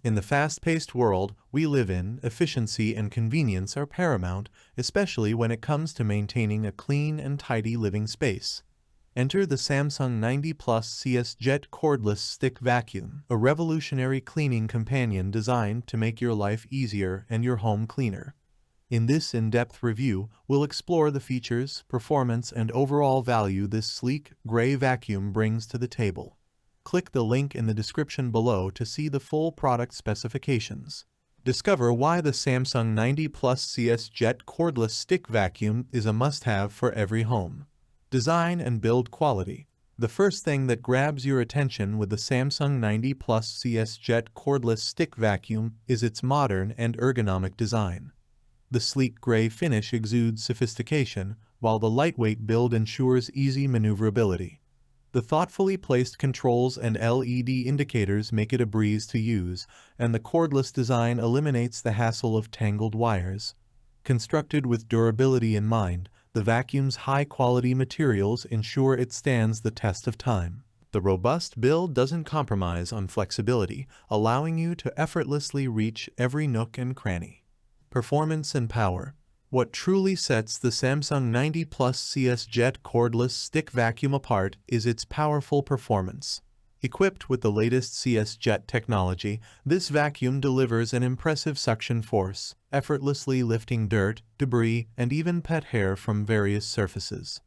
In the fast-paced world we live in, efficiency and convenience are paramount, especially when it comes to maintaining a clean and tidy living space. Enter the Samsung 90 Plus CS Jet Cordless Stick Vacuum, a revolutionary cleaning companion designed to make your life easier and your home cleaner. In this in-depth review, we'll explore the features, performance, and overall value this sleek, gray vacuum brings to the table. Click the link in the description below to see the full product specifications. Discover why the Samsung 90 Plus CS Jet Cordless Stick Vacuum is a must-have for every home. Design and build quality. The first thing that grabs your attention with the Samsung 90 Plus CS Jet Cordless Stick Vacuum is its modern and ergonomic design. The sleek gray finish exudes sophistication, while the lightweight build ensures easy maneuverability. The thoughtfully placed controls and LED indicators make it a breeze to use, and the cordless design eliminates the hassle of tangled wires. Constructed with durability in mind, the vacuum's high-quality materials ensure it stands the test of time. The robust build doesn't compromise on flexibility, allowing you to effortlessly reach every nook and cranny. Performance and power. What truly sets the Samsung 90 Plus CS Jet Cordless Stick Vacuum apart is its powerful performance. Equipped with the latest CS Jet technology, this vacuum delivers an impressive suction force, effortlessly lifting dirt, debris, and even pet hair from various surfaces.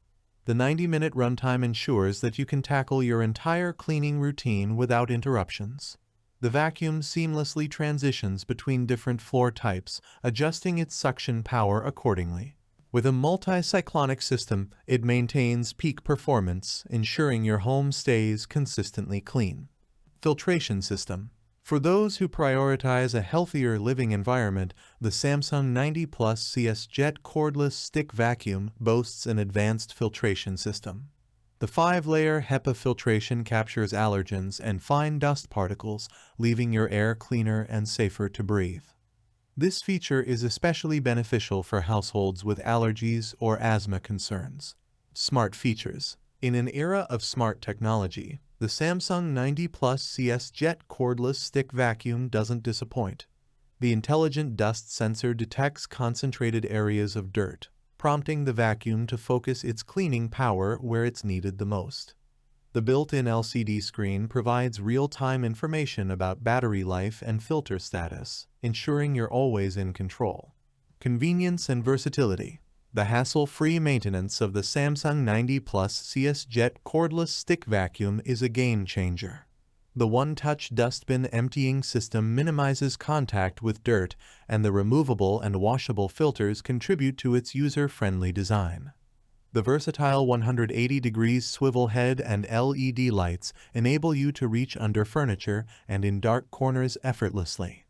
The 90-minute runtime ensures that you can tackle your entire cleaning routine without interruptions. The vacuum seamlessly transitions between different floor types, adjusting its suction power accordingly. With a multi-cyclonic system, it maintains peak performance, ensuring your home stays consistently clean. Filtration system. For those who prioritize a healthier living environment, the Samsung 90 Plus CS Jet Cordless Stick Vacuum boasts an advanced filtration system. The 5-layer HEPA filtration captures allergens and fine dust particles, leaving your air cleaner and safer to breathe. This feature is especially beneficial for households with allergies or asthma concerns. Smart features. In an era of smart technology, the Samsung 90 Plus CS Jet Cordless Stick Vacuum doesn't disappoint. The intelligent dust sensor detects concentrated areas of dirt, prompting the vacuum to focus its cleaning power where it's needed the most. The built-in LCD screen provides real-time information about battery life and filter status, ensuring you're always in control. Convenience and versatility. The hassle-free maintenance of the Samsung 90 Plus CS Jet Cordless Stick Vacuum is a game-changer. The one-touch dustbin emptying system minimizes contact with dirt, and the removable and washable filters contribute to its user-friendly design. The versatile 180-degree swivel head and LED lights enable you to reach under furniture and in dark corners effortlessly.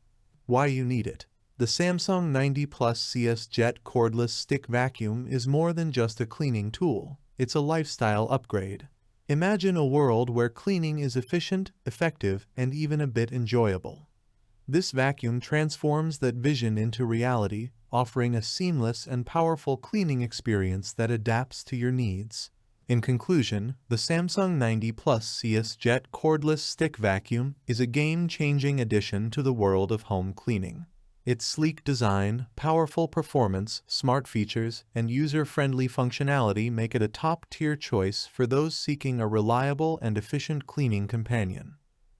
Why you need it. The Samsung 90 Plus CS Jet Cordless Stick Vacuum is more than just a cleaning tool. It's a lifestyle upgrade. Imagine a world where cleaning is efficient, effective, and even a bit enjoyable. This vacuum transforms that vision into reality, offering a seamless and powerful cleaning experience that adapts to your needs. In conclusion, the Samsung 90 Plus CS Jet Cordless Stick Vacuum is a game-changing addition to the world of home cleaning. Its sleek design, powerful performance, smart features, and user-friendly functionality make it a top-tier choice for those seeking a reliable and efficient cleaning companion.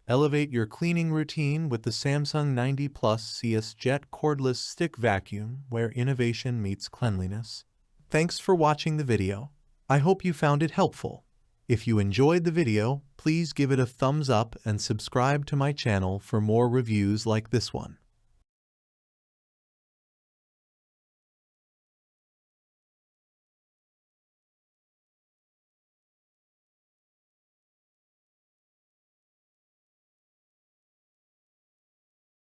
Elevate your cleaning routine with the Samsung 90 Plus CS Jet Cordless Stick Vacuum, where innovation meets cleanliness. Thanks for watching the video. I hope you found it helpful. If you enjoyed the video, please give it a thumbs up and subscribe to my channel for more reviews like this one.